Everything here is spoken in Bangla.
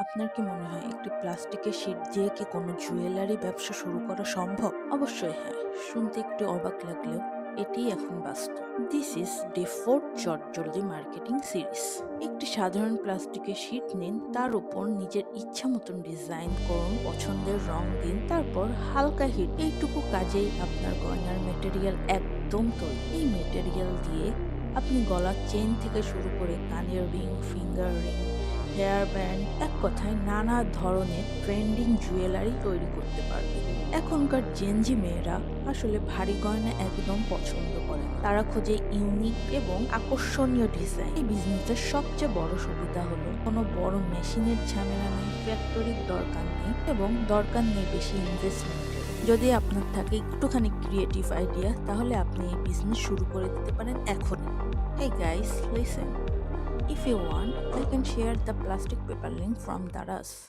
আপনার কি মনে হয় একটি প্লাস্টিকের শিট দিয়ে কি কোনো জুয়েলারি ব্যবসা শুরু করা সম্ভব? অবশ্যই হ্যাঁ। শুনতে একটু অবাক লাগলেও এটিই এখন বাস্তব। দিস ইজ ডে 4 চটজলদি মার্কেটিং সিরিজ। একটি সাধারণ প্লাস্টিকের শিট নিন, তার উপর নিজের ইচ্ছা মতন ডিজাইন করুন, পছন্দের রং দিন, তারপর হালকা হিট। এইটুকু কাজেই আপনার গয়নার মেটেরিয়াল একদম তৈরি। এই মেটেরিয়াল দিয়ে আপনি গলার চেইন থেকে শুরু করে কানের ring, finger ring, hair band, এক কথায় নানা ধরনের ট্রেন্ডিং জুয়েলারি তৈরি করতে পারবে। এখনকার জেনজি মেয়েরা আসলে ভারী গয়না একদম পছন্দ করে না। তারা খোঁজে ইউনিক এবং আকর্ষণীয় ডিজাইন। এই বিজনেসের সবচেয়ে বড় সুবিধা হলো কোনো বড় মেশিনের ঝামেলা নেই, ফ্যাক্টরির দরকার নেই এবং দরকার নেই বেশি ইনভেস্টমেন্টের। যদি আপনার থাকে একটুখানি ক্রিয়েটিভ আইডিয়া, তাহলে আপনি এই বিজনেস শুরু করে দিতে পারেন এখনই। Hey guys, listen. If you want, I can share the plastic paper link from Daras.